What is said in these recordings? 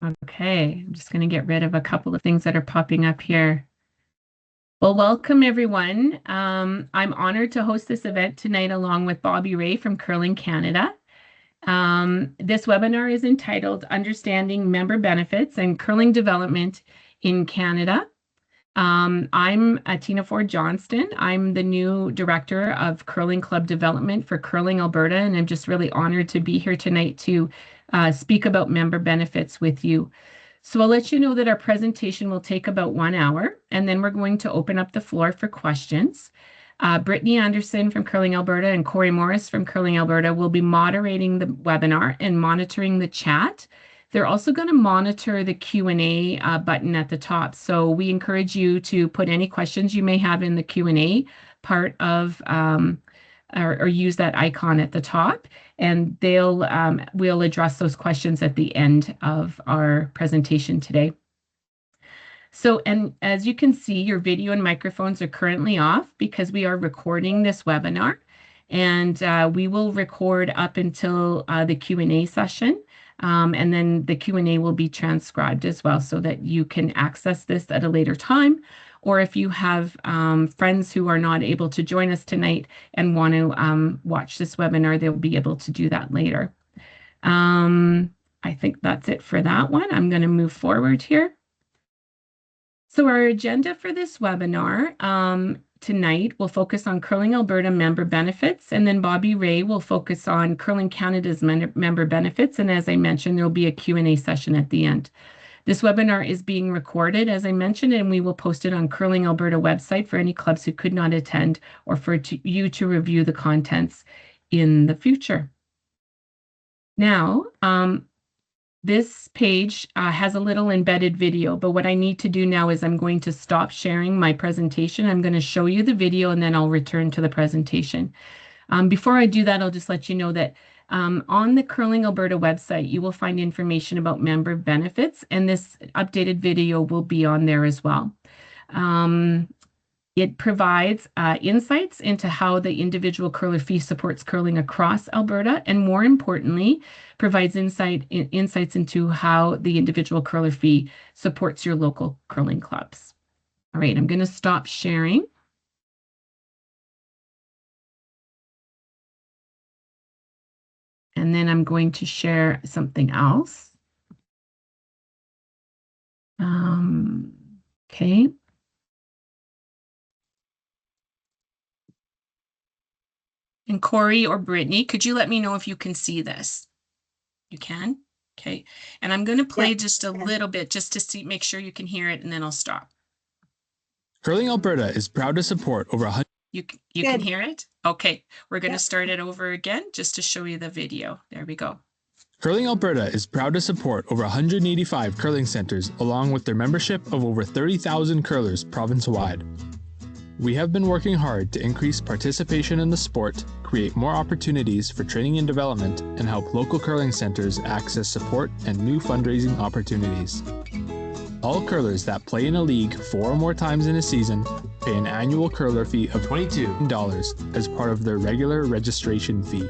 Okay, I'm just going to get rid of a couple of things that are popping up here. Well, welcome everyone. I'm honored to host this event tonight along with Bobby Ray from Curling Canada. This webinar is entitled Understanding Member Benefits and Curling Development in Canada. I'm Tina Ford Johnston. I'm the new Director of Curling Club Development for Curling Alberta, and I'm just really honored to be here tonight to speak about member benefits with you. So I'll let you know that our presentation will take about 1 hour, and then we're going to open up the floor for questions. Brittany Anderson from Curling Alberta and Corey Morris from Curling Alberta will be moderating the webinar and monitoring the chat. They're also going to monitor the Q&A button at the top. So we encourage you to put any questions you may have in the Q&A part of or use that icon at the top, and we'll address those questions at the end of our presentation today. So, and as you can see, your video and microphones are currently off because we are recording this webinar, and we will record up until the Q&A session, and then the Q&A will be transcribed as well so that you can access this at a later time. Or if you have friends who are not able to join us tonight and want to watch this webinar, they'll be able to do that later. I think that's it for that one. I'm going to move forward here. So our agenda for this webinar tonight will focus on Curling Alberta member benefits, and then Bobby Ray will focus on Curling Canada's member benefits. And as I mentioned, there will be a Q&A session at the end. This webinar is being recorded, as I mentioned, and we will post it on Curling Alberta website for any clubs who could not attend or for you to review the contents in the future. Now, this page has a little embedded video, but what I need to do now is I'm going to stop sharing my presentation. I'm going to show you the video and then I'll return to the presentation. Before I do that, I'll just let you know that on the Curling Alberta website, you will find information about member benefits, and this updated video will be on there as well. It provides insights into how the individual curler fee supports curling across Alberta, and more importantly, provides insights into how the individual curler fee supports your local curling clubs. All right, I'm going to stop sharing. And then I'm going to share something else. Okay. And Corey or Brittany, could you let me know if you can see this? You can? Okay. And I'm going to play just a little bit just to see, make sure you can hear it, and then I'll stop. Curling Alberta is proud to support over 100. You can hear it? Okay. We're going to start it over again just to show you the video. There we go. Curling Alberta is proud to support over 185 curling centers along with their membership of over 30,000 curlers province-wide. We have been working hard to increase participation in the sport, create more opportunities for training and development, and help local curling centers access support and new fundraising opportunities. All curlers that play in a league 4 or more times in a season pay an annual curler fee of $22 as part of their regular registration fee.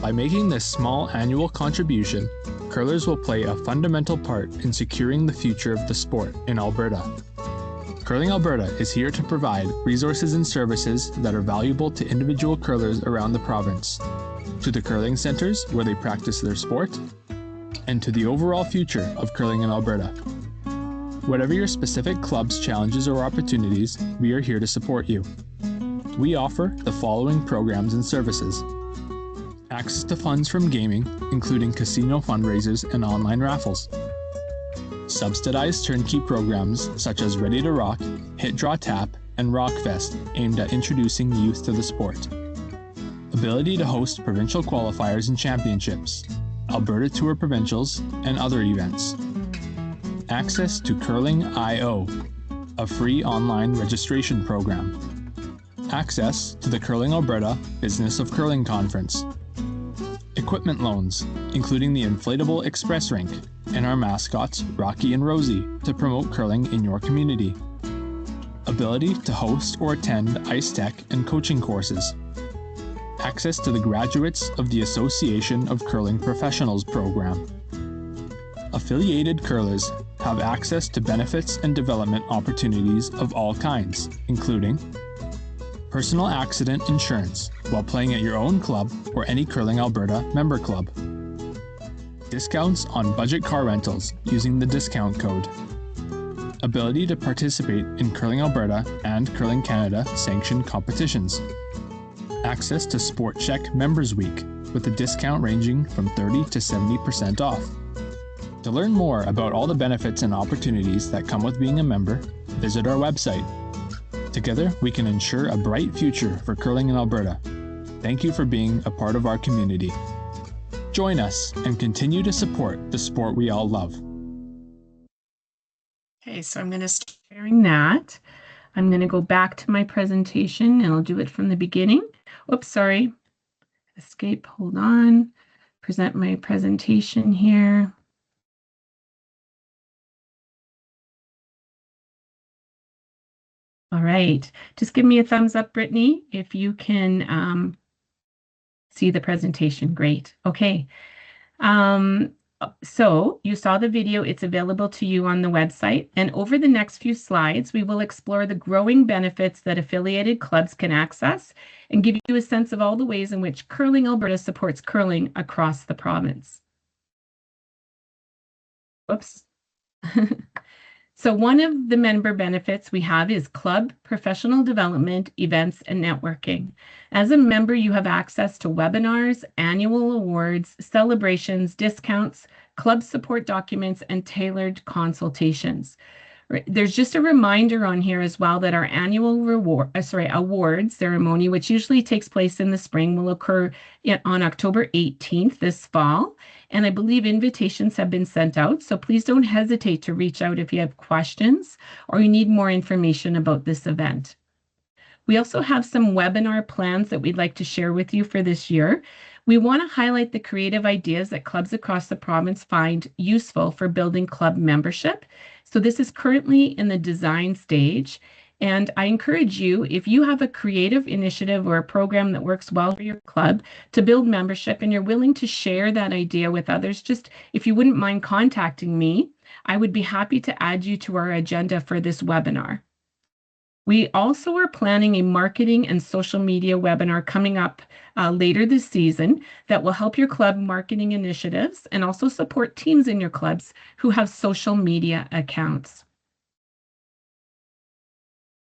By making this small annual contribution, curlers will play a fundamental part in securing the future of the sport in Alberta. Curling Alberta is here to provide resources and services that are valuable to individual curlers around the province, to the curling centers where they practice their sport, and to the overall future of curling in Alberta. Whatever your specific club's challenges or opportunities, we are here to support you. We offer the following programs and services: access to funds from gaming, including casino fundraisers and online raffles; subsidized turnkey programs such as Ready to Rock, Hit Draw Tap, and Rockfest aimed at introducing youth to the sport; ability to host provincial qualifiers and championships, Alberta Tour Provincials, and other events; access to Curling I.O., a free online registration program; access to the Curling Alberta Business of Curling Conference; equipment loans, including the inflatable express rink, and our mascots, Rocky and Rosie, to promote curling in your community; ability to host or attend ice tech and coaching courses; access to the graduates of the Association of Curling Professionals program; Affiliated curlers have access to benefits and development opportunities of all kinds, including personal accident insurance while playing at your own club or any Curling Alberta member club, discounts on budget car rentals using the discount code, ability to participate in Curling Alberta and Curling Canada sanctioned competitions, access to Sport Check Members Week with a discount ranging from 30 to 70% off. To learn more about all the benefits and opportunities that come with being a member, visit our website. Together, we can ensure a bright future for curling in Alberta. Thank you for being a part of our community. Join us and continue to support the sport we all love. Okay, so I'm going to start sharing that. I'm going to go back to my presentation and I'll do it from the beginning. Oops, sorry. Escape, hold on. Present my presentation here. All right, just give me a thumbs up, Brittany, if you can see the presentation. Great. Okay. So you saw the video, it's available to you on the website. And over the next few slides, we will explore the growing benefits that affiliated clubs can access and give you a sense of all the ways in which Curling Alberta supports curling across the province. Whoops. So one of the member benefits we have is club professional development, events, and networking. As a member, you have access to webinars, annual awards, celebrations, discounts, club support documents, and tailored consultations. There's just a reminder on here as well that our annual award ceremony, which usually takes place in the spring, will occur on October 18th this fall. And I believe invitations have been sent out. So please don't hesitate to reach out if you have questions or you need more information about this event. We also have some webinar plans that we'd like to share with you for this year. We want to highlight the creative ideas that clubs across the province find useful for building club membership. So this is currently in the design stage. And I encourage you, if you have a creative initiative or a program that works well for your club to build membership and you're willing to share that idea with others, just if you wouldn't mind contacting me, I would be happy to add you to our agenda for this webinar. We also are planning a marketing and social media webinar coming up later this season that will help your club marketing initiatives and also support teams in your clubs who have social media accounts.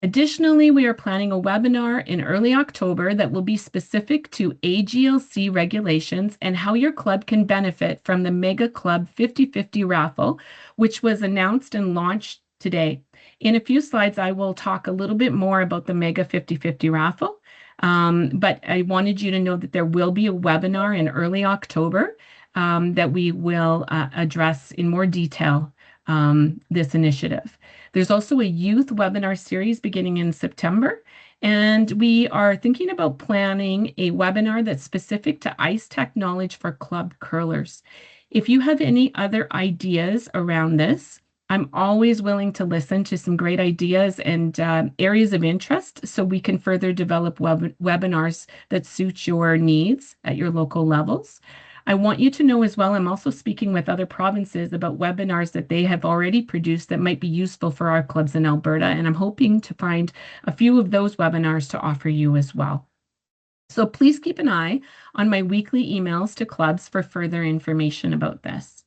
Additionally, we are planning a webinar in early October that will be specific to AGLC regulations and how your club can benefit from the Mega Club 50/50 raffle, which was announced and launched today. In a few slides, I will talk a little bit more about the Mega 50/50 raffle, but I wanted you to know that there will be a webinar in early October that we will address in more detail this initiative. There's also a youth webinar series beginning in September, and we are thinking about planning a webinar that's specific to ice tech knowledge for club curlers. If you have any other ideas around this, I'm always willing to listen to some great ideas and areas of interest so we can further develop webinars that suit your needs at your local levels. I want you to know as well, I'm also speaking with other provinces about webinars that they have already produced that might be useful for our clubs in Alberta, and I'm hoping to find a few of those webinars to offer you as well. So please keep an eye on my weekly emails to clubs for further information about this.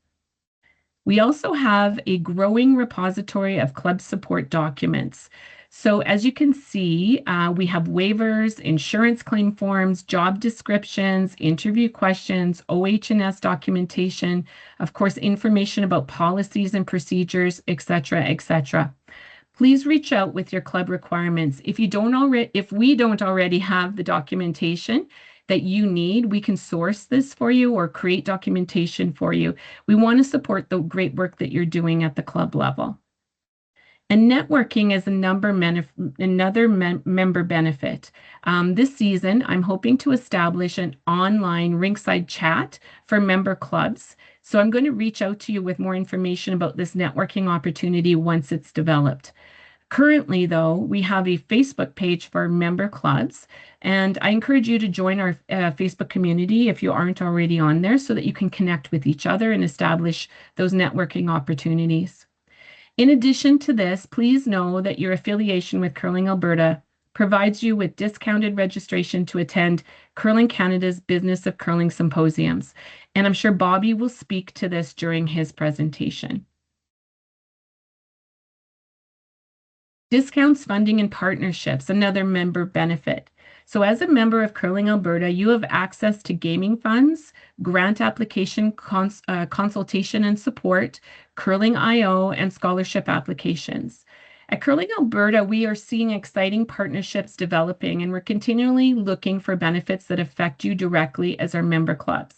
We also have a growing repository of club support documents. So as you can see, we have waivers, insurance claim forms, job descriptions, interview questions, OH&S documentation, of course, information about policies and procedures, etc., etc. Please reach out with your club requirements. If we don't already have the documentation that you need, we can source this for you or create documentation for you. We want to support the great work that you're doing at the club level. And networking is another member benefit. This season, I'm hoping to establish an online ringside chat for member clubs. So I'm going to reach out to you with more information about this networking opportunity once it's developed. Currently, though, we have a Facebook page for member clubs, and I encourage you to join our Facebook community if you aren't already on there so that you can connect with each other and establish those networking opportunities. In addition to this, please know that your affiliation with Curling Alberta provides you with discounted registration to attend Curling Canada's Business of Curling Symposiums. And I'm sure Bobby will speak to this during his presentation. Discounts, funding, and partnerships, another member benefit. So as a member of Curling Alberta, you have access to gaming funds, grant application consultation and support, Curling IO, and scholarship applications. At Curling Alberta, we are seeing exciting partnerships developing, and we're continually looking for benefits that affect you directly as our member clubs.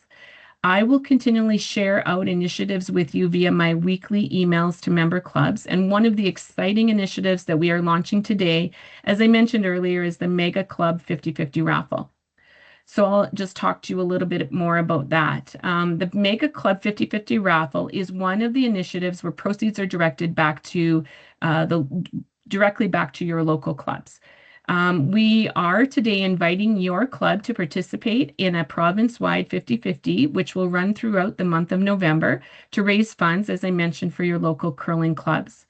I will continually share out initiatives with you via my weekly emails to member clubs. And one of the exciting initiatives that we are launching today, as I mentioned earlier, is the Mega Club 50/50 raffle. So I'll just talk to you a little bit more about that. The Mega Club 50/50 raffle is one of the initiatives where proceeds are directed back to directly back to your local clubs. We are today inviting your club to participate in a province-wide 50/50, which will run throughout the month of November to raise funds, as I mentioned, for your local curling clubs.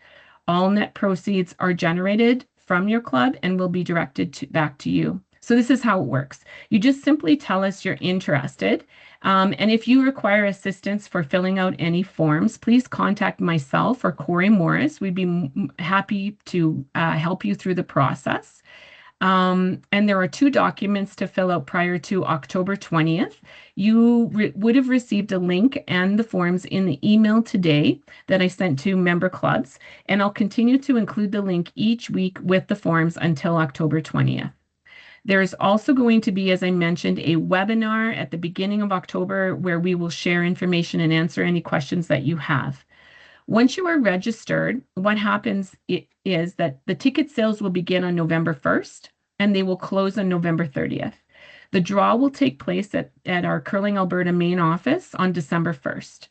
All net proceeds are generated from your club and will be directed back to you. So this is how it works. You just simply tell us you're interested. And if you require assistance for filling out any forms, please contact myself or Corey Morris. We'd be happy to help you through the process. And there are 2 documents to fill out prior to October 20th. You would have received a link and the forms in the email today that I sent to member clubs, and I'll continue to include the link each week with the forms until October 20th. There's also going to be, as I mentioned, a webinar at the beginning of October where we will share information and answer any questions that you have. Once you are registered, what happens is that the ticket sales will begin on November 1st and they will close on November 30th. The draw will take place at our Curling Alberta main office on December 1st.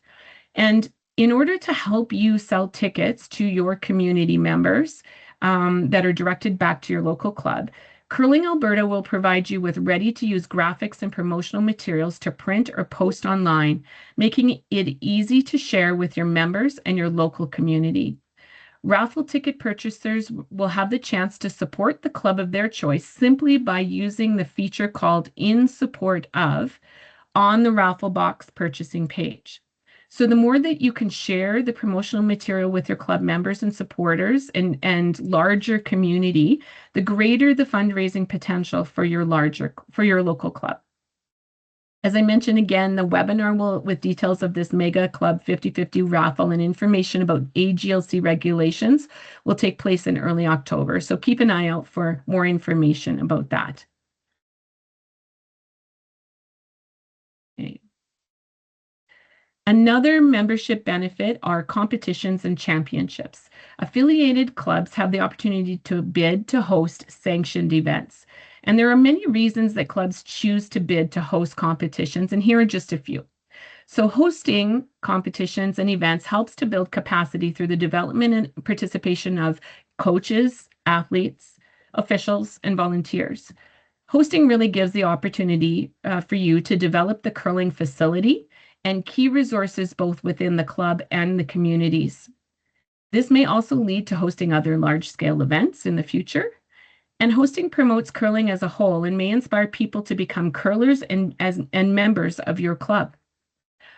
And in order to help you sell tickets to your community members that are directed back to your local club, Curling Alberta will provide you with ready-to-use graphics and promotional materials to print or post online, making it easy to share with your members and your local community. Raffle ticket purchasers will have the chance to support the club of their choice simply by using the feature called In Support Of on the raffle box purchasing page. So the more that you can share the promotional material with your club members and supporters and larger community, the greater the fundraising potential for your local club. As I mentioned again, the webinar with details of this Mega Club 50/50 raffle and information about AGLC regulations will take place in early October. So keep an eye out for more information about that. Okay. Another membership benefit are competitions and championships. Affiliated clubs have the opportunity to bid to host sanctioned events. And there are many reasons that clubs choose to bid to host competitions, and here are just a few. So hosting competitions and events helps to build capacity through the development and participation of coaches, athletes, officials, and volunteers. Hosting really gives the opportunity for you to develop the curling facility and key resources both within the club and the communities. This may also lead to hosting other large-scale events in the future. And hosting promotes curling as a whole and may inspire people to become curlers and members of your club.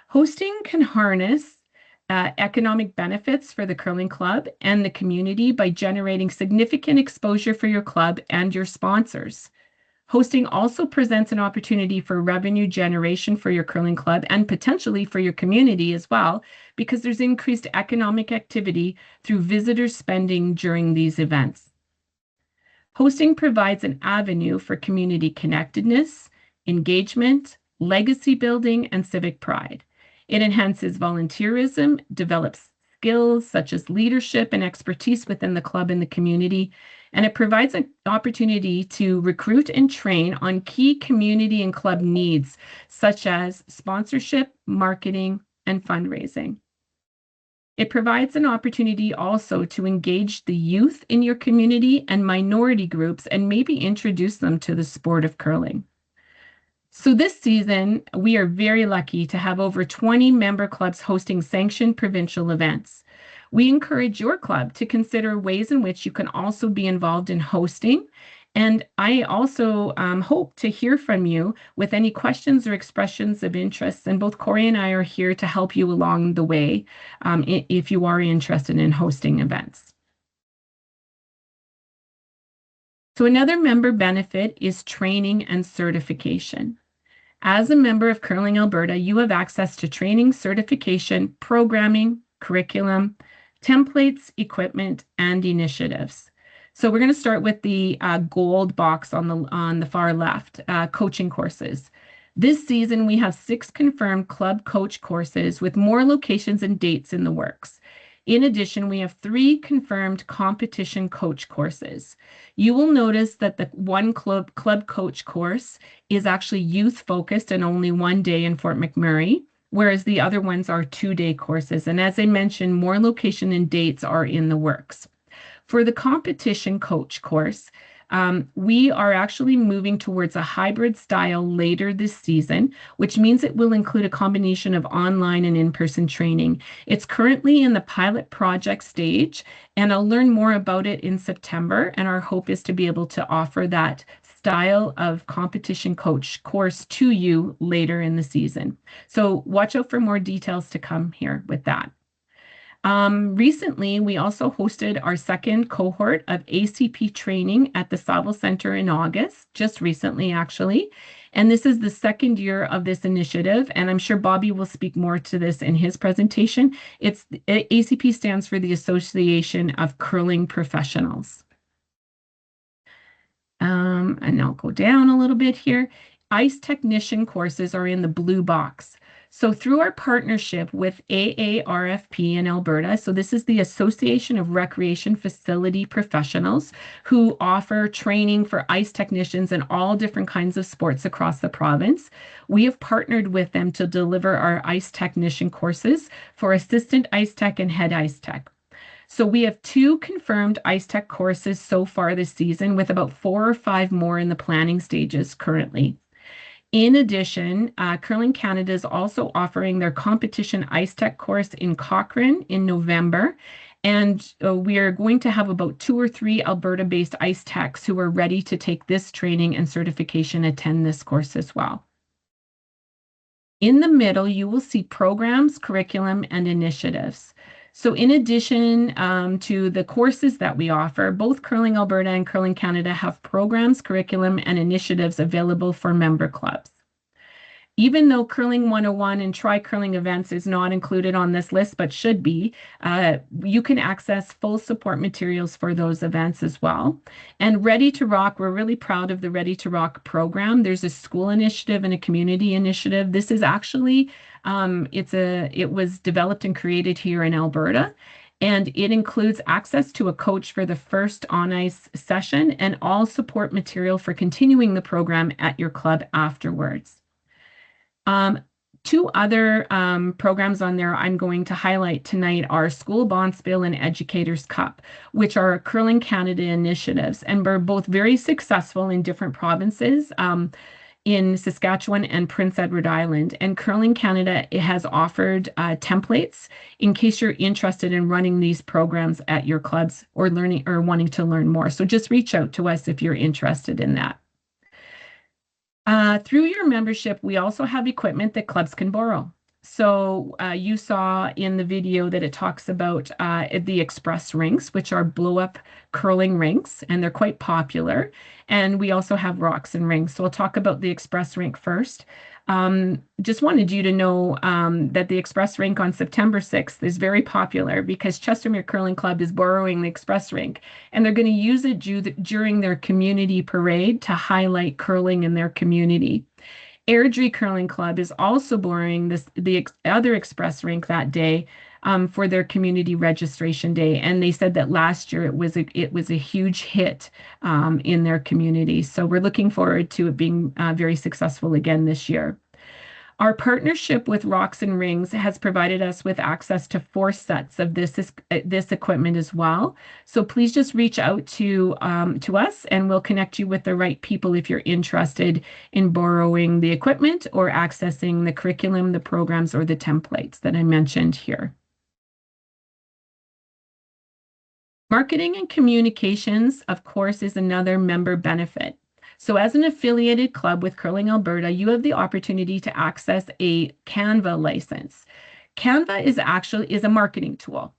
Hosting can harness economic benefits for the curling club and the community by generating significant exposure for your club and your sponsors. Hosting also presents an opportunity for revenue generation for your curling club and potentially for your community as well, because there's increased economic activity through visitor spending during these events. Hosting provides an avenue for community connectedness, engagement, legacy building, and civic pride. It enhances volunteerism, develops skills such as leadership and expertise within the club and the community, and it provides an opportunity to recruit and train on key community and club needs, such as sponsorship, marketing, and fundraising. It provides an opportunity also to engage the youth in your community and minority groups and maybe introduce them to the sport of curling. So this season, we are very lucky to have over 20 member clubs hosting sanctioned provincial events. We encourage your club to consider ways in which you can also be involved in hosting. And I also hope to hear from you with any questions or expressions of interest. And both Corey and I are here to help you along the way if you are interested in hosting events. So another member benefit is training and certification. As a member of Curling Alberta, you have access to training, certification, programming, curriculum, templates, equipment, and initiatives. So we're going to start with the gold box on the far left, coaching courses. This season, we have 6 confirmed club coach courses with more locations and dates in the works. In addition, we have 3 confirmed competition coach courses. You will notice that the one club coach course is actually youth focused and only 1 day in Fort McMurray, whereas the other ones are 2-day courses. And as I mentioned, more location and dates are in the works. For the competition coach course, we are actually moving towards a hybrid style later this season, which means it will include a combination of online and in-person training. It's currently in the pilot project stage, and I'll learn more about it in September. And our hope is to be able to offer that style of competition coach course to you later in the season. So watch out for more details to come here with that. Recently, we also hosted our second cohort of ACP training at the Saville Center in August, just recently, actually. And this is the second year of this initiative, and I'm sure Bobby will speak more to this in his presentation. ACP stands for the Association of Curling Professionals. And I'll go down a little bit here. Ice technician courses are in the blue box. So through our partnership with AARFP in Alberta, so this is the Association of Recreation Facility Professionals, who offer training for ice technicians in all different kinds of sports across the province. We have partnered with them to deliver our ice technician courses for assistant ice tech and head ice tech. So we have 2 confirmed ice tech courses so far this season, with about 4 or 5 more in the planning stages currently. In addition, Curling Canada is also offering their competition ice tech course in Cochrane in November. And we are going to have about 2 or 3 Alberta-based ice techs who are ready to take this training and certification attend this course as well. In the middle, you will see programs, curriculum, and initiatives. So in addition to the courses that we offer, both Curling Alberta and Curling Canada have programs, curriculum, and initiatives available for member clubs. Even though Curling 101 and Try Curling events is not included on this list, but should be, you can access full support materials for those events as well. And Ready to Rock, we're really proud of the Ready to Rock program. There's a school initiative and a community initiative. This is actually, it was developed and created here in Alberta. And it includes access to a coach for the first on-ice session and all support material for continuing the program at your club afterwards. 2 other programs on there I'm going to highlight tonight are School Bonspiel and Educators Cup, which are Curling Canada initiatives, and we're both very successful in different provinces in Saskatchewan and Prince Edward Island. And Curling Canada has offered templates in case you're interested in running these programs at your clubs or learning or wanting to learn more. So just reach out to us if you're interested in that. Through your membership, we also have equipment that clubs can borrow. So you saw in the video that it talks about the express rinks, which are blow-up curling rinks, and they're quite popular. And we also have rocks and rings. So I'll talk about the express rink first. Just wanted you to know that the express rink on September 6th is very popular because Chestermere Curling Club is borrowing the express rink, and they're going to use it during their community parade to highlight curling in their community. Airdrie Curling Club is also borrowing the other express rink that day for their community registration day, and they said that last year it was a huge hit in their community. So we're looking forward to it being very successful again this year. Our partnership with Rocks and Rings has provided us with access to 4 sets of this equipment as well. So please just reach out to us, and we'll connect you with the right people if you're interested in borrowing the equipment or accessing the curriculum, the programs, or the templates that I mentioned here. Marketing and communications, of course, is another member benefit. So as an affiliated club with Curling Alberta, you have the opportunity to access a Canva license. Canva is a marketing tool.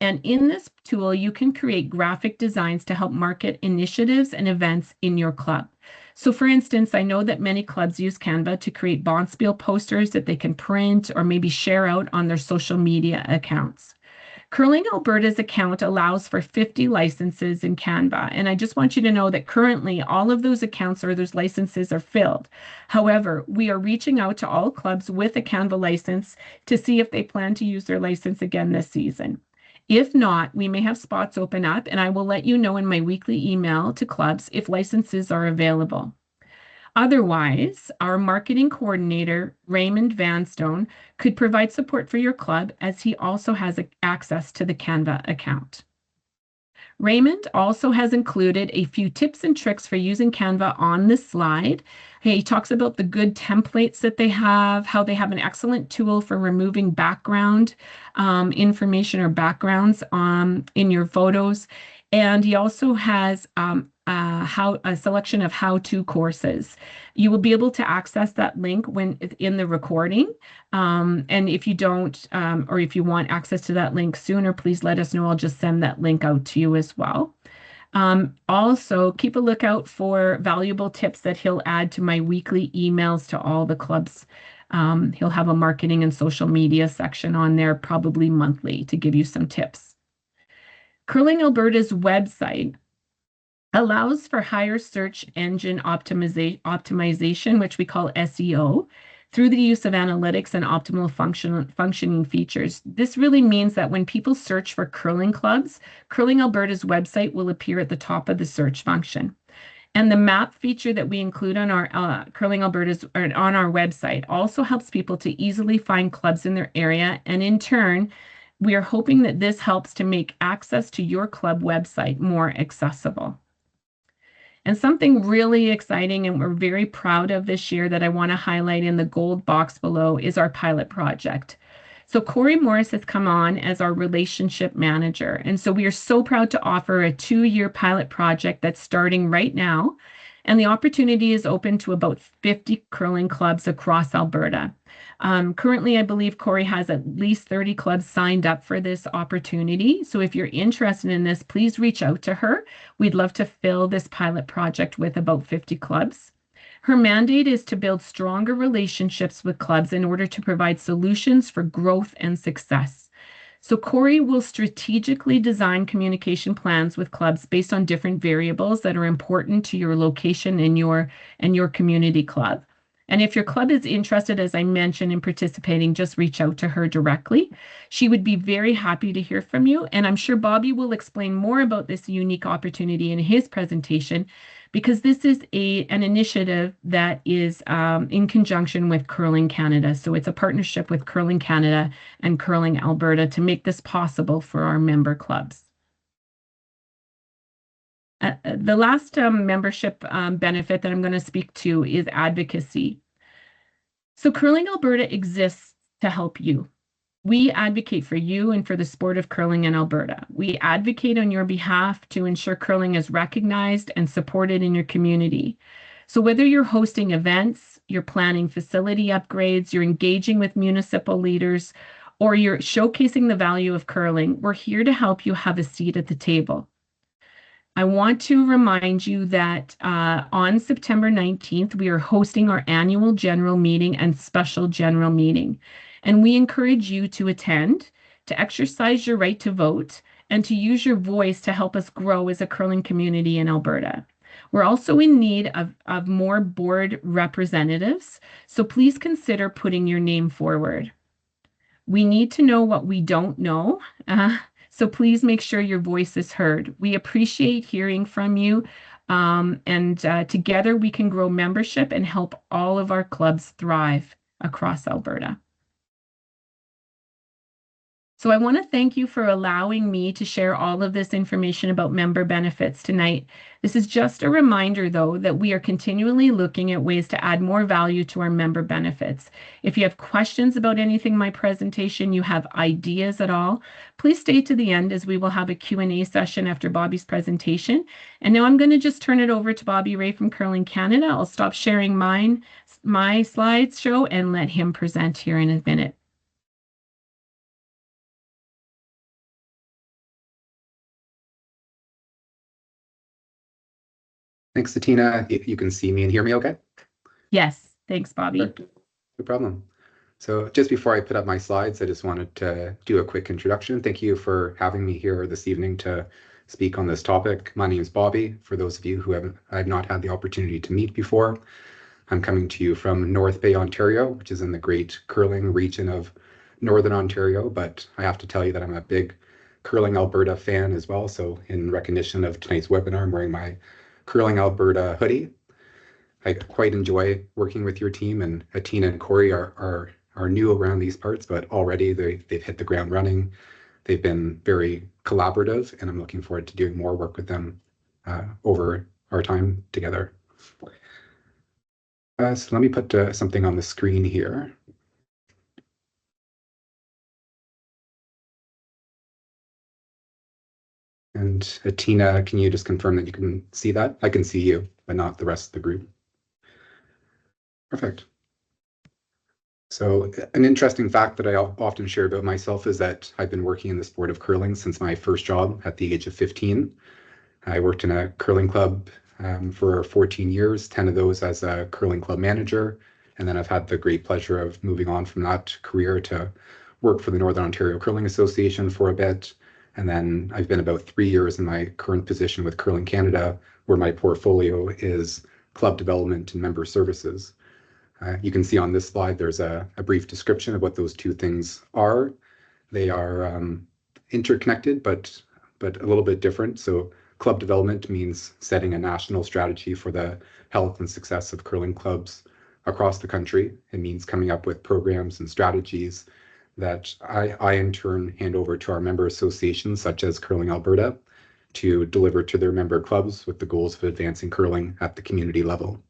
And in this tool, you can create graphic designs to help market initiatives and events in your club. So for instance, I know that many clubs use Canva to create bonspiel posters that they can print or maybe share out on their social media accounts. Curling Alberta's account allows for 50 licenses in Canva, and I just want you to know that currently all of those accounts or those licenses are filled. However, we are reaching out to all clubs with a Canva license to see if they plan to use their license again this season. If not, we may have spots open up, and I will let you know in my weekly email to clubs if licenses are available. Otherwise, our marketing coordinator, Raymond Vanstone, could provide support for your club as he also has access to the Canva account. Raymond also has included a few tips and tricks for using Canva on this slide. He talks about the good templates that they have, how they have an excellent tool for removing background information or backgrounds in your photos. And he also has a selection of how-to courses. You will be able to access that link when in the recording. And if you don't, or if you want access to that link sooner, please let us know. I'll just send that link out to you as well. Also, keep a lookout for valuable tips that he'll add to my weekly emails to all the clubs. He'll have a marketing and social media section on there, probably monthly, to give you some tips. Curling Alberta's website allows for higher search engine optimization, which we call SEO, through the use of analytics and optimal functioning features. This really means that when people search for curling clubs, Curling Alberta's website will appear at the top of the search function. And the map feature that we include on our Curling Alberta's or on our website also helps people to easily find clubs in their area. And in turn, we are hoping that this helps to make access to your club website more accessible. And something really exciting and we're very proud of this year that I want to highlight in the gold box below is our pilot project. So Corey Morris has come on as our relationship manager. And so we are so proud to offer a 2-year pilot project that's starting right now. And the opportunity is open to about 50 curling clubs across Alberta. Currently, I believe Corey has at least 30 clubs signed up for this opportunity. So if you're interested in this, please reach out to her. We'd love to fill this pilot project with about 50 clubs. Her mandate is to build stronger relationships with clubs in order to provide solutions for growth and success. So Corey will strategically design communication plans with clubs based on different variables that are important to your location and your community club. And if your club is interested, as I mentioned, in participating, just reach out to her directly. She would be very happy to hear from you. And I'm sure Bobby will explain more about this unique opportunity in his presentation, because this is an initiative that is in conjunction with Curling Canada. So it's a partnership with Curling Canada and Curling Alberta to make this possible for our member clubs. The last membership benefit that I'm going to speak to is advocacy. So Curling Alberta exists to help you. We advocate for you and for the sport of curling in Alberta. We advocate on your behalf to ensure curling is recognized and supported in your community. So whether you're hosting events, you're planning facility upgrades, you're engaging with municipal leaders, or you're showcasing the value of curling, we're here to help you have a seat at the table. I want to remind you that on September 19th, we are hosting our annual general meeting and special general meeting. And we encourage you to attend, to exercise your right to vote, and to use your voice to help us grow as a curling community in Alberta. We're also in need of more board representatives, so please consider putting your name forward. We need to know what we don't know. So please make sure your voice is heard. We appreciate hearing from you, and together we can grow membership and help all of our clubs thrive. across Alberta. So I want to thank you for allowing me to share all of this information about member benefits tonight. This is just a reminder, though, that we are continually looking at ways to add more value to our member benefits. If you have questions about anything in my presentation, you have ideas at all, please stay to the end as we will have a Q&A session after Bobby's presentation. And now I'm going to just turn it over to Bobby Ray from Curling Canada. I'll stop sharing my slideshow and let him present here in a minute. Thanks, Satina. You can see me and hear me okay? Yes, thanks, Bobby. Perfect. No problem. So just before I put up my slides, I just wanted to do a quick introduction. Thank you for having me here this evening to speak on this topic. My name is Bobby. For those of you who I've not had the opportunity to meet before, I'm coming to you from North Bay, Ontario, which is in the great curling region of Northern Ontario. But I have to tell you that I'm a big Curling Alberta fan as well. So in recognition of tonight's webinar, I'm wearing my Curling Alberta hoodie. I quite enjoy working with your team, and Atina and Corey are new around these parts, but already they've hit the ground running. They've been very collaborative, and I'm looking forward to doing more work with them over our time together. So let me put something on the screen here. And Atina, can you just confirm that you can see that? I can see you, but not the rest of the group. Perfect. So an interesting fact that I often share about myself is that I've been working in the sport of curling since my first job at the age of 15. I worked in a curling club for 14 years, 10 of those as a curling club manager. And then I've had the great pleasure of moving on from that career to work for the Northern Ontario Curling Association for a bit. And then I've been about 3 years in my current position with Curling Canada, where my portfolio is club development and member services. You can see on this slide, there's a brief description of what those two things are. They are interconnected, but a little bit different. So club development means setting a national strategy for the health and success of curling clubs across the country. It means coming up with programs and strategies that I in turn hand over to our member associations, such as Curling Alberta, to deliver to their member clubs with the goals of advancing curling at the community level.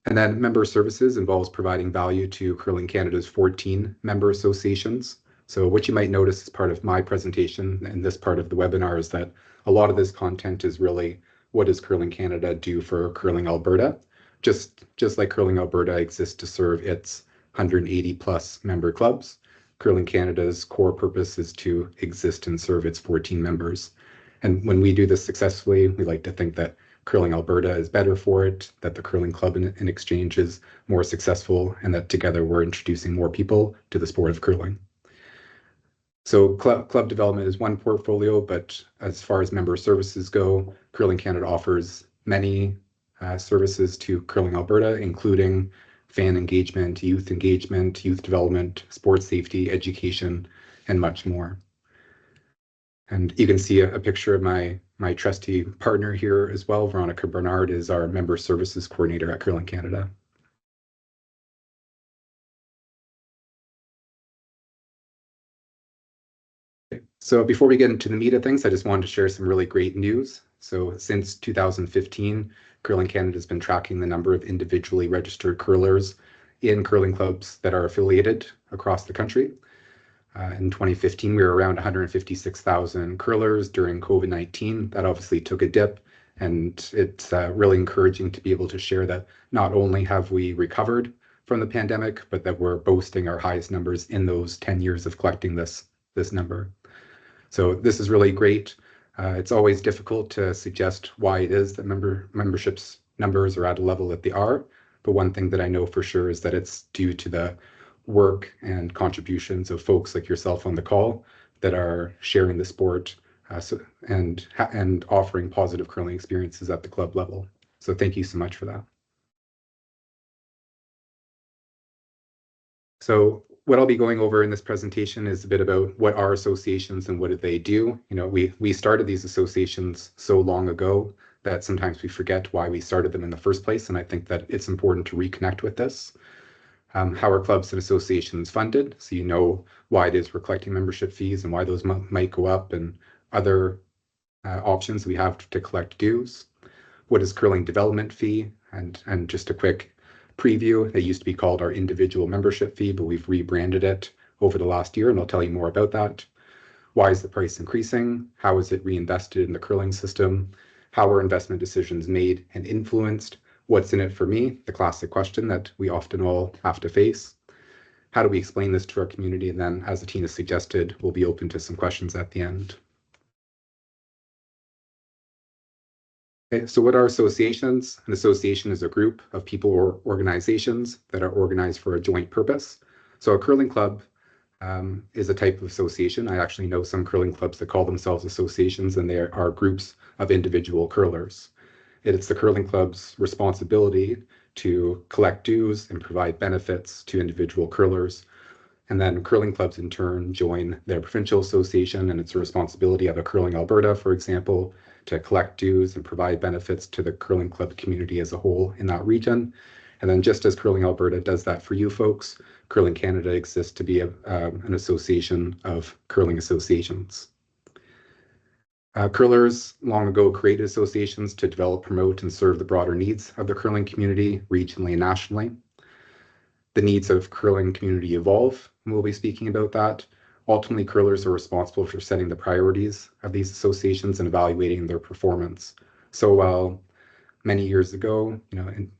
And then member services involves providing value to Curling Canada's 14 member associations. So what you might notice as part of my presentation and this part of the webinar is that a lot of this content is really what does Curling Canada do for Curling Alberta? Just like Curling Alberta exists to serve its 180 plus member clubs, Curling Canada's core purpose is to exist and serve its 14 members. And when we do this successfully, we like to think that Curling Alberta is better for it, that the curling club in exchange is more successful, and that together we're introducing more people to the sport of curling. So club development is one portfolio, but as far as member services go, Curling Canada offers many services to Curling Alberta, including fan engagement, youth development, sports safety, education, and much more. And you can see a picture of my trusty partner here as well. Veronica Bernard is our member services coordinator at Curling Canada. So before we get into the meat of things, I just wanted to share some really great news. So since 2015, Curling Canada has been tracking the number of individually registered curlers in curling clubs that are affiliated across the country. In 2015, we were around 156,000 curlers during COVID-19. That obviously took a dip, and it's really encouraging to be able to share that not only have we recovered from the pandemic, but that we're boasting our highest numbers in those 10 years of collecting this number. So this is really great. It's always difficult to suggest why it is that memberships numbers are at a level that they are, but one thing that I know for sure is that it's due to the work and contributions of folks like yourself on the call that are sharing the sport and offering positive curling experiences at the club level. So thank you so much for that. So what I'll be going over in this presentation is a bit about what are associations and what do they do. You know, we started these associations so long ago that sometimes we forget why we started them in the first place, and I think that it's important to reconnect with this. How are clubs and associations funded? So you know why it is we're collecting membership fees and why those might go up, and other options we have to collect dues. What is curling development fee? And just a quick preview, it used to be called our individual membership fee, but we've rebranded it over the last year, and I'll tell you more about that. Why is the price increasing? How is it reinvested in the curling system? How are investment decisions made and influenced? What's in it for me? The classic question that we often all have to face. How do we explain this to our community? And then, as Atina suggested, we'll be open to some questions at the end. Okay, so what are associations? An association is a group of people or organizations that are organized for a joint purpose. So a curling club is a type of association. I actually know some curling clubs that call themselves associations, and they are groups of individual curlers. It's the curling club's responsibility to collect dues and provide benefits to individual curlers. And then curling clubs in turn join their provincial association, and it's the responsibility of a Curling Alberta, for example, to collect dues and provide benefits to the curling club community as a whole in that region. And then just as Curling Alberta does that for you folks, Curling Canada exists to be an association of curling associations. Curlers long ago created associations to develop, promote, and serve the broader needs of the curling community regionally and nationally. The needs of curling community evolve, and we'll be speaking about that. Ultimately, curlers are responsible for setting the priorities of these associations and evaluating their performance. So while many years ago,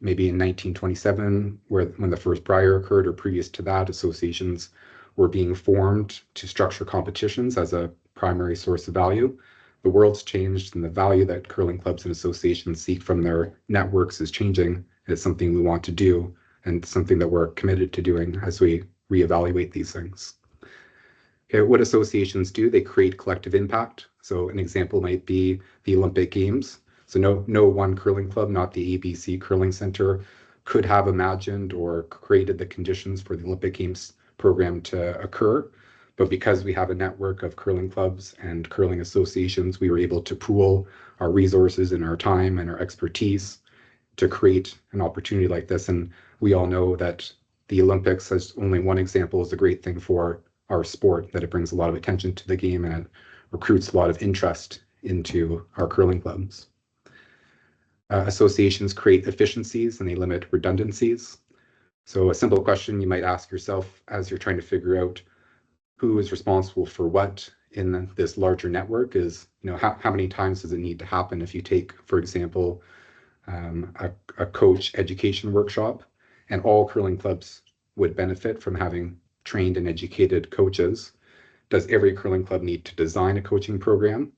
maybe in 1927, when the first Brier occurred, or previous to that, associations were being formed to structure competitions as a primary source of value. The world's changed, and the value that curling clubs and associations seek from their networks is changing. It's something we want to do, and something that we're committed to doing as we reevaluate these things. Okay, what associations do, they create collective impact. So an example might be the Olympic Games. So no one curling club, not the ABC Curling Center, could have imagined or created the conditions for the Olympic Games program to occur. But because we have a network of curling clubs and curling associations, we were able to pool our resources and our time and our expertise to create an opportunity like this. And we all know that the Olympics, as only one example, is a great thing for our sport, that it brings a lot of attention to the game and it recruits a lot of interest into our curling clubs. Associations create efficiencies and they limit redundancies. So a simple question you might ask yourself as you're trying to figure out who is responsible for what in this larger network is, how many times does it need to happen? If you take, for example, a coach education workshop, and all curling clubs would benefit from having trained and educated coaches. Does every curling club need to design a coaching program?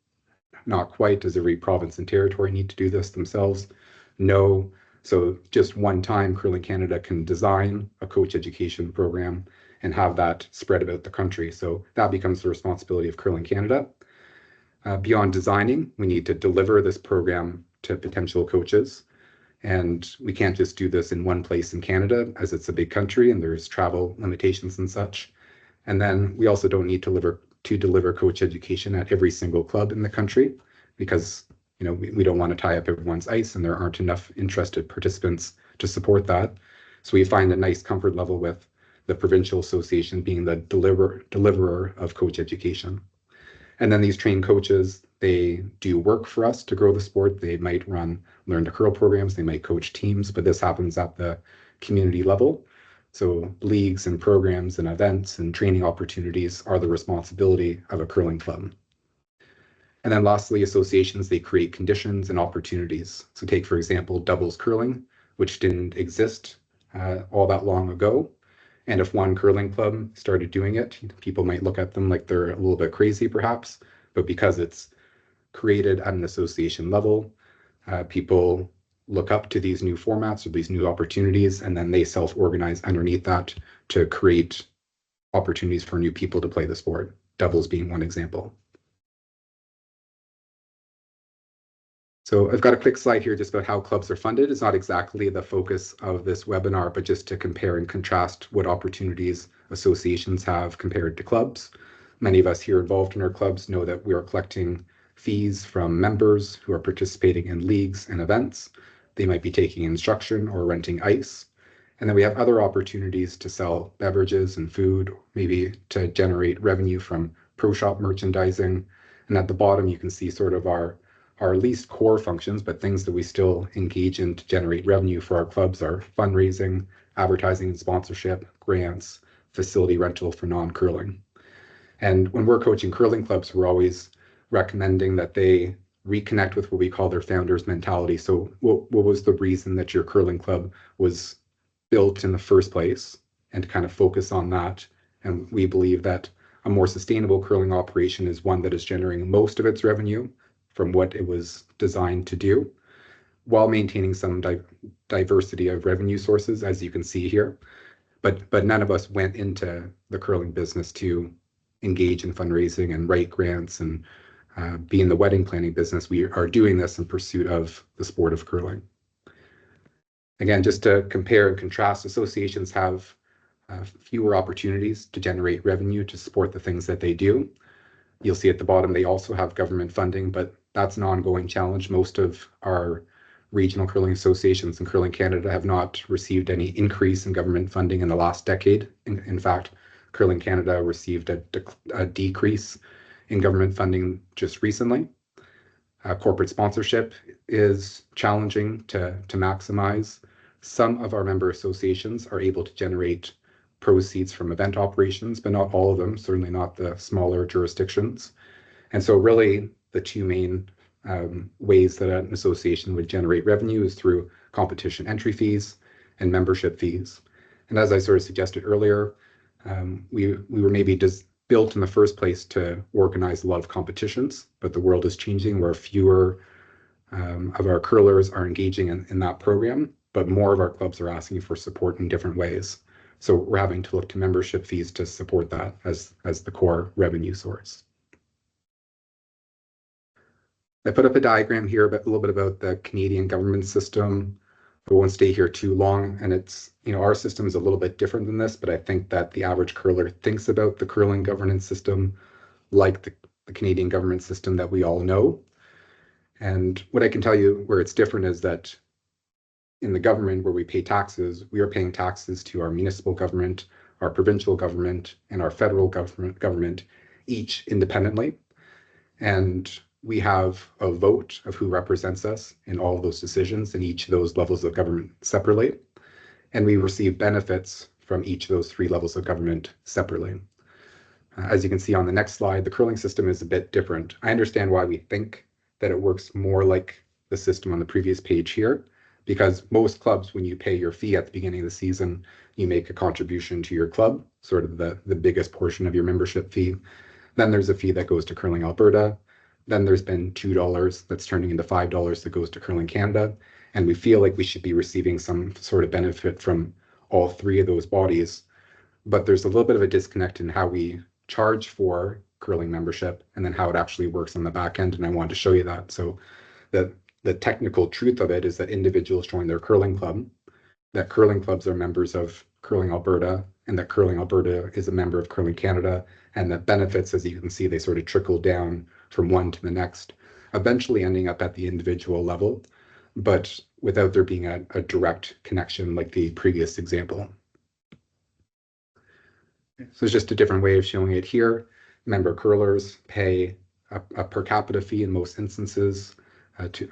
Not quite. Does every province and territory need to do this themselves? No. So just one time, Curling Canada can design a coach education program and have that spread about the country. So that becomes the responsibility of Curling Canada. Beyond designing, we need to deliver this program to potential coaches. And we can't just do this in one place in Canada, as it's a big country and there's travel limitations and such. And then we also don't need to deliver coach education at every single club in the country, because we don't want to tie up everyone's ice and there aren't enough interested participants to support that. So we find a nice comfort level with the provincial association being the deliverer of coach education. And then these trained coaches, they do work for us to grow the sport. They might run learn to curl programs, they might coach teams, but this happens at the community level. So leagues and programs and events and training opportunities are the responsibility of a curling club. And then lastly, associations, they create conditions and opportunities. So take, for example, doubles curling, which didn't exist all that long ago. And if one curling club started doing it, people might look at them like they're a little bit crazy, perhaps. But because it's created at an association level, people look up to these new formats or these new opportunities, and then they self-organize underneath that to create opportunities for new people to play the sport, doubles being one example. So I've got a quick slide here just about how clubs are funded. It's not exactly the focus of this webinar, but just to compare and contrast what opportunities associations have compared to clubs. Many of us here involved in our clubs know that we are collecting fees from members who are participating in leagues and events. They might be taking instruction or renting ice. And then we have other opportunities to sell beverages and food, maybe to generate revenue from pro shop merchandising. And at the bottom, you can see sort of our least core functions, but things that we still engage in to generate revenue for our clubs are fundraising, advertising and sponsorship, grants, facility rental for non-curling. And when we're coaching curling clubs, we're always recommending that they reconnect with what we call their founder's mentality. So what was the reason that your curling club was built in the first place, and to kind of focus on that. And we believe that a more sustainable curling operation is one that is generating most of its revenue from what it was designed to do, while maintaining some diversity of revenue sources, as you can see here. But none of us went into the curling business to engage in fundraising and write grants and be in the wedding planning business. We are doing this in pursuit of the sport of curling. Again, just to compare and contrast, associations have fewer opportunities to generate revenue to support the things that they do. You'll see at the bottom, they also have government funding, but that's an ongoing challenge. Most of our regional curling associations in Curling Canada have not received any increase in government funding in the last decade. In fact, Curling Canada received a decrease in government funding just recently. Corporate sponsorship is challenging to maximize. Some of our member associations are able to generate proceeds from event operations, but not all of them, certainly not the smaller jurisdictions. And so really the two main ways that an association would generate revenue is through competition entry fees and membership fees. And as I sort of suggested earlier, we were maybe just built in the first place to organize a lot of competitions, but the world is changing where fewer of our curlers are engaging in that program, but more of our clubs are asking for support in different ways. So we're having to look to membership fees to support that as the core revenue source. I put up a diagram here, but a little bit about the Canadian government system. I won't stay here too long, and it's, our system is a little bit different than this, but I think that the average curler thinks about the curling governance system like the Canadian government system that we all know. And what I can tell you where it's different is that in the government where we pay taxes, we are paying taxes to our municipal government, our provincial government, and our federal government, each independently. And we have a vote of who represents us in all of those decisions in each of those levels of government separately. And we receive benefits from each of those three levels of government separately. As you can see on the next slide, the curling system is a bit different. I understand why we think that it works more like the system on the previous page here, because most clubs, when you pay your fee at the beginning of the season, you make a contribution to your club, sort of the biggest portion of your membership fee. Then there's a fee that goes to Curling Alberta. Then there's been $2 that's turning into $5 that goes to Curling Canada. And we feel like we should be receiving some sort of benefit from all three of those bodies. But there's a little bit of a disconnect in how we charge for curling membership and then how it actually works on the back end. And I wanted to show you that. So the technical truth of it is that individuals join their curling club, that curling clubs are members of Curling Alberta, and that Curling Alberta is a member of Curling Canada, and the benefits, as you can see, they sort of trickle down from one to the next, eventually ending up at the individual level, but without there being a direct connection like the previous example. So it's just a different way of showing it here. Member curlers pay a per capita fee in most instances,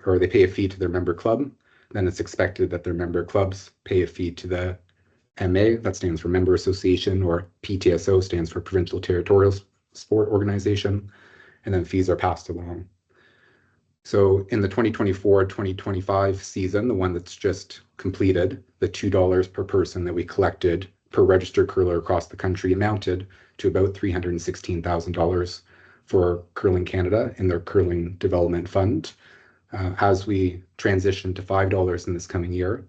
or they pay a fee to their member club. Then it's expected that their member clubs pay a fee to the MA, that stands for Member Association, or PTSO stands for Provincial Territorial Sport Organization, and then fees are passed along. So in the 2024-2025 season, the one that's just completed, the $2 per person that we collected per registered curler across the country amounted to about $316,000 for Curling Canada in their Curling Development Fund. As we transition to $5 in this coming year,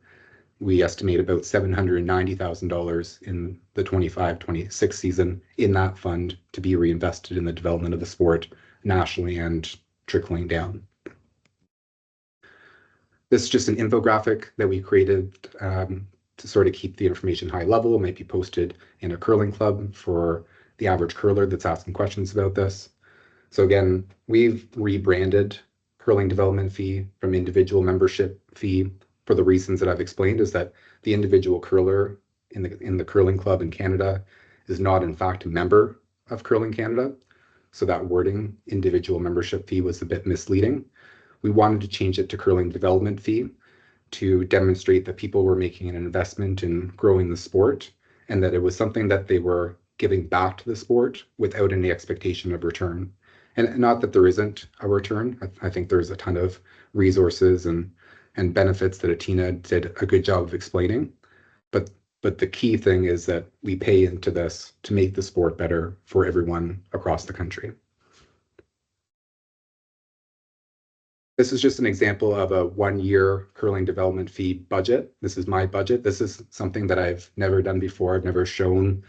we estimate about $790,000 in the 25-26 season in that fund to be reinvested in the development of the sport nationally and trickling down. This is just an infographic that we created to sort of keep the information high level. It might be posted in a curling club for the average curler that's asking questions about this. So again, we've rebranded curling development fee from individual membership fee for the reasons that I've explained, is that the individual curler in the curling club in Canada is not in fact a member of Curling Canada. So that wording, individual membership fee, was a bit misleading. We wanted to change it to curling development fee to demonstrate that people were making an investment in growing the sport and that it was something that they were giving back to the sport without any expectation of return. And not that there isn't a return. I think there's a ton of resources and benefits that Atina did a good job of explaining. But the key thing is that we pay into this to make the sport better for everyone across the country. This is just an example of a 1-year curling development fee budget. This is my budget. This is something that I've never done before. I've never shown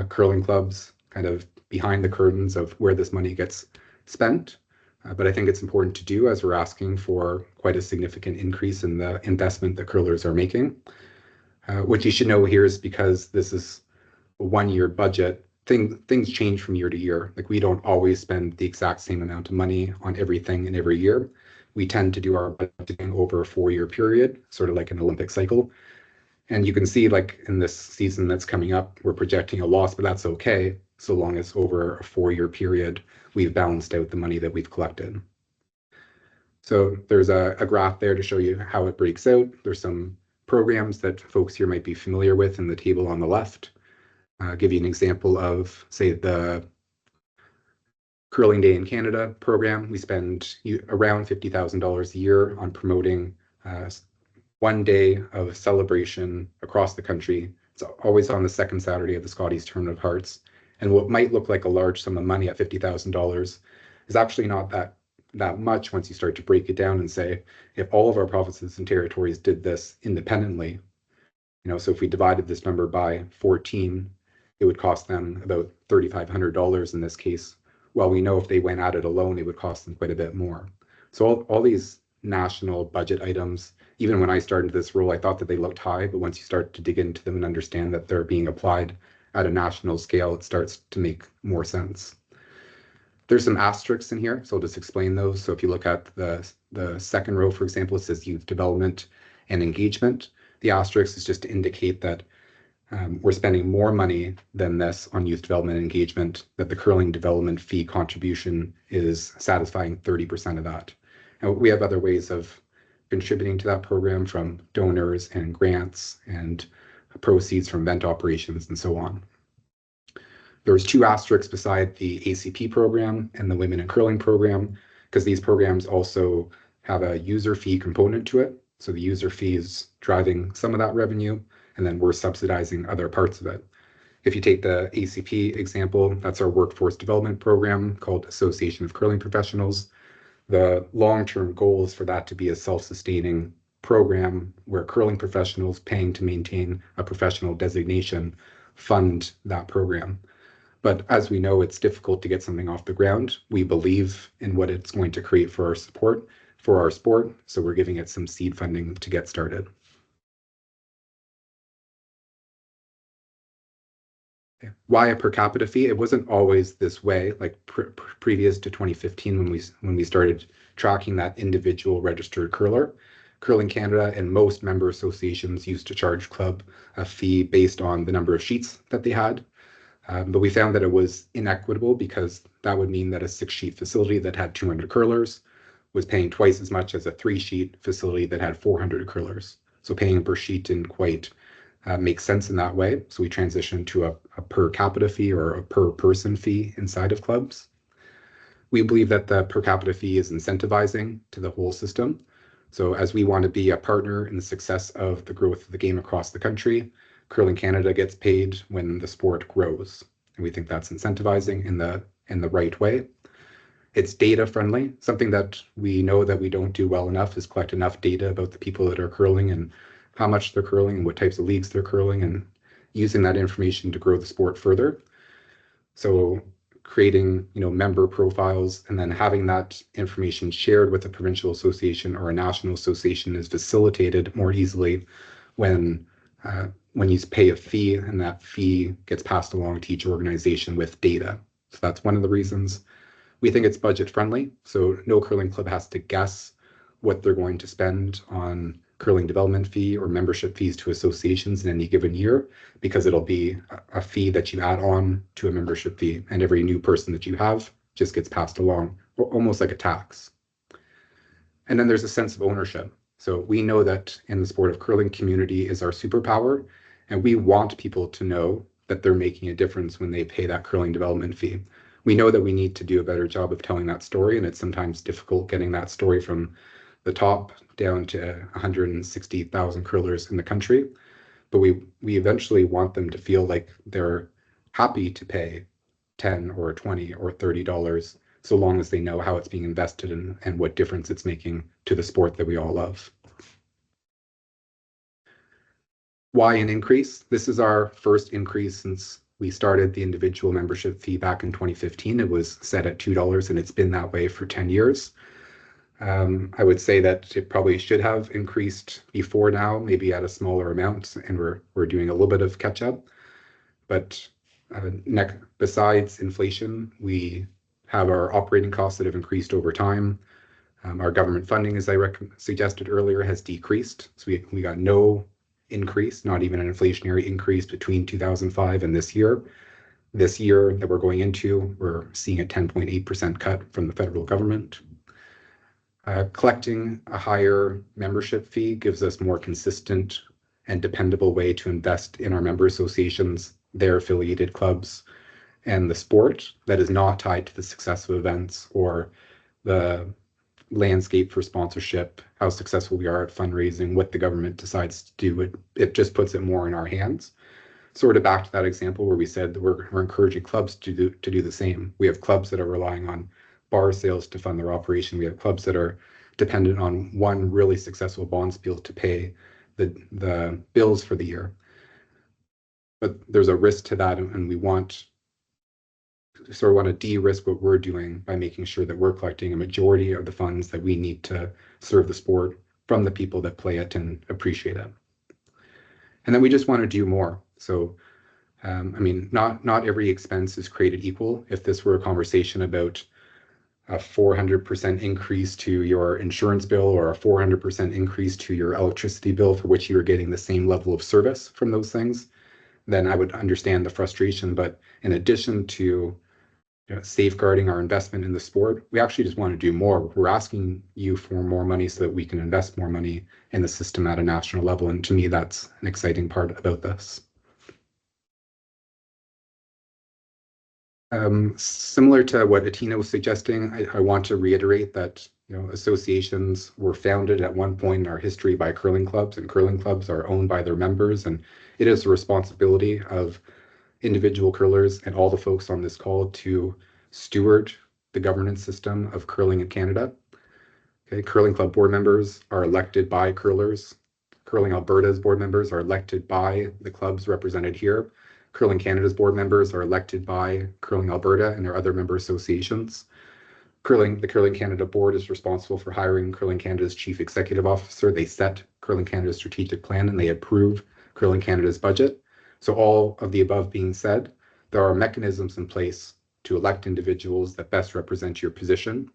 curling clubs kind of behind the curtains of where this money gets spent. But I think it's important to do as we're asking for quite a significant increase in the investment that curlers are making. What you should know here is because this is a 1-year budget, things change from year to year. Like, we don't always spend the exact same amount of money on everything in every year. We tend to do our budgeting over a 4-year period, sort of like an Olympic cycle. And you can see, like, in this season that's coming up, we're projecting a loss, but that's okay, so long as over a 4-year period, we've balanced out the money that we've collected. So there's a graph there to show you how it breaks out. There's some programs that folks here might be familiar with in the table on the left. Give you an example of, say, the Curling Day in Canada program. We spend around $50,000 a year on promoting 1 day of celebration across the country. It's always on the second Saturday of the Scotties Tournament of Hearts. And what might look like a large sum of money at $50,000 is actually not that much once you start to break it down and say, if all of our provinces and territories did this independently, so if we divided this number by 14, it would cost them about $3,500 in this case. Well, we know if they went at it alone, it would cost them quite a bit more. So all these national budget items, even when I started this role, I thought that they looked high, but once you start to dig into them and understand that they're being applied at a national scale, it starts to make more sense. There's some asterisks in here, so I'll just explain those. So if you look at the second row, for example, it says youth development and engagement. The asterisk is just to indicate that we're spending more money than this on youth development and engagement, that the curling development fee contribution is satisfying 30% of that. And we have other ways of contributing to that program, from donors and grants and proceeds from event operations and so on. There's 2 asterisks beside the ACP program and the Women in Curling program, because these programs also have a user fee component to it. So the user fee is driving some of that revenue, and then we're subsidizing other parts of it. If you take the ACP example, that's our workforce development program called Association of Curling Professionals. The long-term goal is for that to be a self-sustaining program where curling professionals paying to maintain a professional designation fund that program. But as we know, it's difficult to get something off the ground. We believe in what it's going to create for our sport, so we're giving it some seed funding to get started. Why a per capita fee? It wasn't always this way, like previous to 2015 when we started tracking that individual registered curler. Curling Canada and most member associations used to charge club a fee based on the number of sheets that they had. But we found that it was inequitable, because that would mean that a 6-sheet facility that had 200 curlers was paying twice as much as a 3-sheet facility that had 400 curlers. So paying per sheet didn't quite make sense in that way. So we transitioned to a per capita fee or a per person fee inside of clubs. We believe that the per capita fee is incentivizing to the whole system. So as we want to be a partner in the success of the growth of the game across the country, Curling Canada gets paid when the sport grows, and we think that's incentivizing in the right way. It's data friendly. Something that we know that we don't do well enough is collect enough data about the people that are curling and how much they're curling and what types of leagues they're curling, and using that information to grow the sport further. So creating, member profiles and then having that information shared with a provincial association or a national association is facilitated more easily when you pay a fee, and that fee gets passed along to each organization with data. So that's one of the reasons. We think it's budget friendly, so no curling club has to guess what they're going to spend on curling development fee or membership fees to associations in any given year, because it'll be a fee that you add on to a membership fee, and every new person that you have just gets passed along, almost like a tax. And then there's a sense of ownership. So we know that in the sport of curling, community is our superpower, and we want people to know that they're making a difference when they pay that curling development fee. We know that we need to do a better job of telling that story, and it's sometimes difficult getting that story from the top down to 160,000 curlers in the country. But we eventually want them to feel like they're happy to pay 10 or 20 or $30, so long as they know how it's being invested in and what difference it's making to the sport that we all love. Why an increase? This is our first increase since we started the individual membership fee back in 2015. It was set at $2, and it's been that way for 10 years. I would say that it probably should have increased before now, maybe at a smaller amount, and we're doing a little bit of catch up. But besides inflation, we have our operating costs that have increased over time. Our government funding, as I suggested earlier, has decreased. So we got no increase, not even an inflationary increase between 2005 and this year. This year that we're going into, we're seeing a 10.8% cut from the federal government. Collecting a higher membership fee gives us more consistent and dependable way to invest in our member associations, their affiliated clubs, and the sport that is not tied to the success of events or the landscape for sponsorship, how successful we are at fundraising, what the government decides to do. It just puts it more in our hands. Sort of back to that example where we said that we're encouraging clubs to do the same. We have clubs that are relying on bar sales to fund their operation. We have clubs that are dependent on one really successful bonspiel to pay the bills for the year. But there's a risk to that, and we want to de-risk what we're doing by making sure that we're collecting a majority of the funds that we need to serve the sport from the people that play it and appreciate it. And then we just want to do more. So, I mean, not every expense is created equal. If this were a conversation about a 400% increase to your insurance bill or a 400% increase to your electricity bill for which you're getting the same level of service from those things, then I would understand the frustration. But in addition to safeguarding our investment in the sport, we actually just want to do more. We're asking you for more money so that we can invest more money in the system at a national level. And to me, that's an exciting part about this. Similar to what Atina was suggesting, I want to reiterate that associations were founded at one point in our history by curling clubs, and curling clubs are owned by their members, and it is the responsibility of individual curlers and all the folks on this call to steward the governance system of curling in Canada. Okay, curling club board members are elected by curlers. Curling Alberta's board members are elected by the clubs represented here. Curling Canada's board members are elected by Curling Alberta and their other member associations. The Curling Canada board is responsible for hiring Curling Canada's chief executive officer. They set Curling Canada's strategic plan and they approve Curling Canada's budget. So all of the above being said, there are mechanisms in place to elect individuals that best represent your position.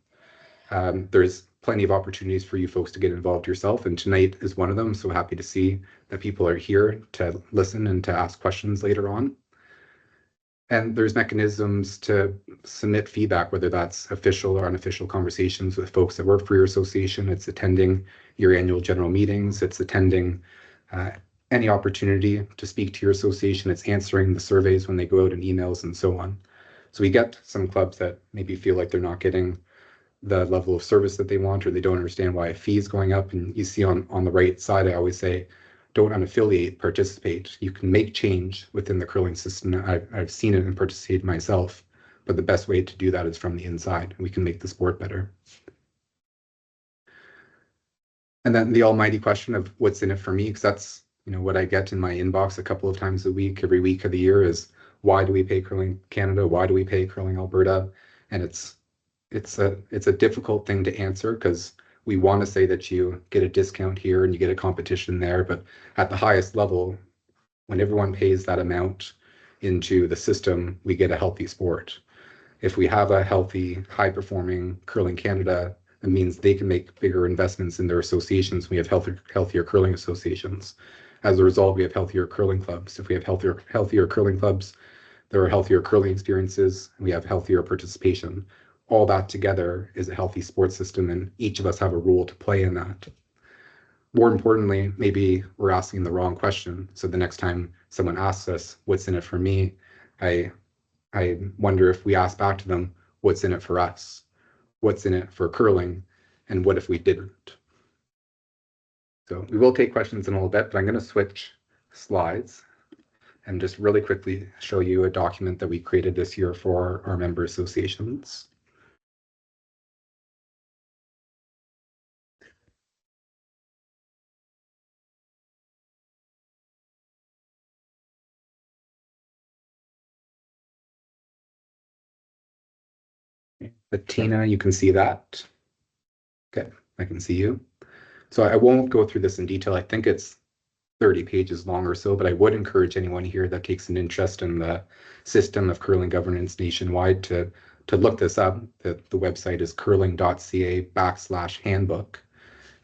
There's plenty of opportunities for you folks to get involved yourself, and tonight is one of them. So happy to see that people are here to listen and to ask questions later on. And there's mechanisms to submit feedback, whether that's official or unofficial conversations with folks that work for your association. It's attending your annual general meetings. It's attending any opportunity to speak to your association. It's answering the surveys when they go out in emails and so on. So we get some clubs that maybe feel like they're not getting the level of service that they want, or they don't understand why a fee is going up. And you see on the right side, I always say, don't unaffiliate, participate. You can make change within the curling system. I've seen it and participated myself, but the best way to do that is from the inside, and we can make the sport better. And then the almighty question of what's in it for me, because that's what I get in my inbox a couple of times a week, every week of the year, is why do we pay Curling Canada? Why do we pay Curling Alberta? And it's a difficult thing to answer, because we want to say that you get a discount here and you get a competition there, but at the highest level, when everyone pays that amount into the system, we get a healthy sport. If we have a healthy, high-performing Curling Canada It means they can make bigger investments in their associations. We have healthier curling associations. As a result, we have healthier curling clubs. If we have healthier curling clubs, there are healthier curling experiences. We have healthier participation. All that together is a healthy sports system, and each of us have a role to play in that. More importantly, maybe we're asking the wrong question. So the next time someone asks us, what's in it for me? I wonder if we ask back to them, what's in it for us? What's in it for curling? And what if we didn't? So we will take questions in a little bit, but I'm going to switch slides and just really quickly show you a document that we created this year for our member associations. Bettina, you can see that. Okay, I can see you. So I won't go through this in detail. I think it's 30 pages long or so, but I would encourage anyone here that takes an interest in the system of curling governance nationwide to look this up. The website is curling.ca/handbook.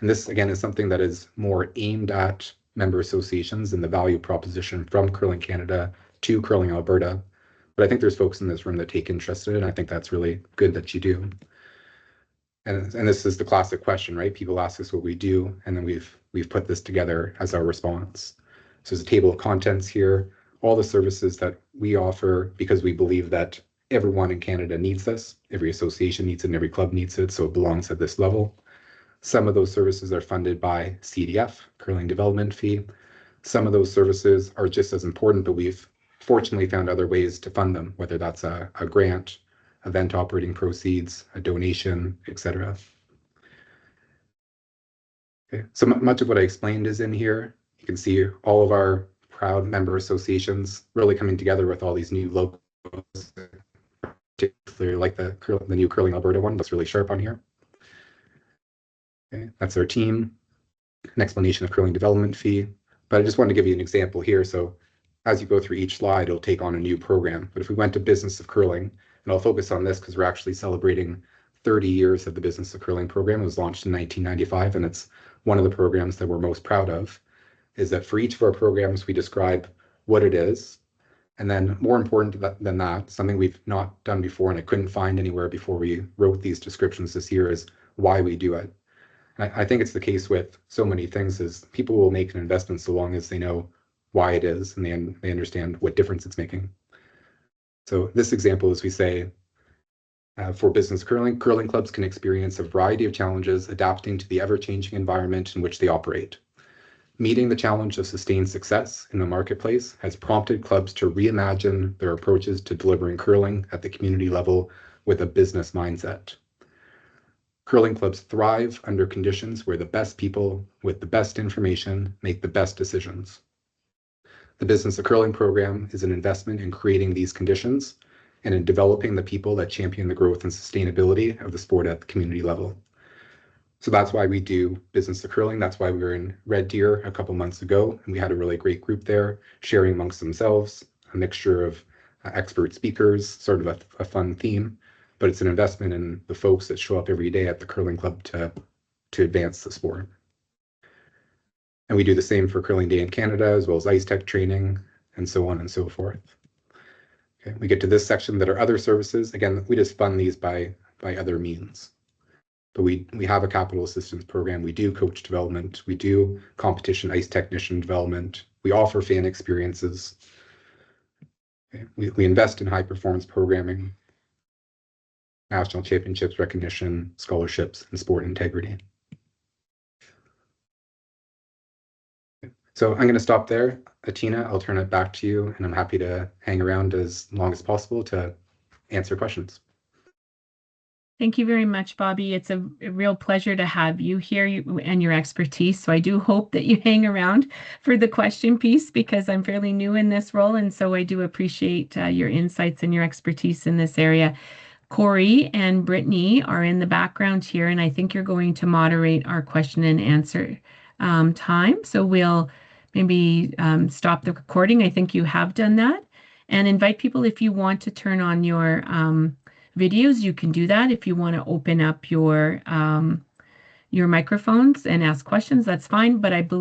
And this, again, is something that is more aimed at member associations and the value proposition from Curling Canada to Curling Alberta. But I think there's folks in this room that take interest in it, and I think that's really good that you do. And this is the classic question, right? People ask us what we do, and then we've put this together as our response. So there's a table of contents here, all the services that we offer because we believe that everyone in Canada needs this. Every association needs it and every club needs it, so it belongs at this level. Some of those services are funded by CDF, Curling Development Fee. Some of those services are just as important, but we've fortunately found other ways to fund them, whether that's a grant, event operating proceeds, a donation, etc. Okay, so much of what I explained is in here. You can see all of our proud member associations really coming together with all these new logos, particularly like the new Curling Alberta one that's really sharp on here. Okay, that's our team. An explanation of curling development fee. But I just wanted to give you an example here. So as you go through each slide, it'll take on a new program. But if we went to Business of Curling, and I'll focus on this because we're actually celebrating 30 years of the Business of Curling program. It was launched in 1995, and it's one of the programs that we're most proud of, is that for each of our programs, we describe what it is. And then more important than that, something we've not done before, and I couldn't find anywhere before we wrote these descriptions this year, is why we do it. I think it's the case with so many things is people will make an investment so long as they know why it is and they understand what difference it's making. So this example is we say, for business curling, curling clubs can experience a variety of challenges adapting to the ever-changing environment in which they operate. Meeting the challenge of sustained success in the marketplace has prompted clubs to reimagine their approaches to delivering curling at the community level with a business mindset. Curling clubs thrive under conditions where the best people with the best information make the best decisions. The Business of Curling program is an investment in creating these conditions and in developing the people that champion the growth and sustainability of the sport at the community level. So that's why we do Business of Curling. That's why we were in Red Deer a couple months ago, and we had a really great group there sharing amongst themselves, a mixture of expert speakers, sort of a fun theme, but it's an investment in the folks that show up every day at the curling club to advance the sport. And we do the same for Curling Day in Canada, as well as ice tech training, and so on and so forth. Okay, we get to this section that are other services. Again, we just fund these by other means. But we have a capital assistance program. We do coach development. We do competition ice technician development. We offer fan experiences. Okay, we invest in high performance programming, national championships recognition, scholarships, and sport integrity. So I'm going to stop there. Atina, I'll turn it back to you, and I'm happy to hang around as long as possible to answer questions. Thank you very much, Bobby. It's a real pleasure to have you here and your expertise. So I do hope that you hang around for the question piece because I'm fairly new in this role. And so I do appreciate your insights and your expertise in this area. Corey and Brittany are in the background here, and I think you're going to moderate our question and answer time. So we'll maybe stop the recording. I think you have done that. And invite people if you want to turn on your videos, you can do that. If you want to open up your microphones and ask questions, that's fine. But I believe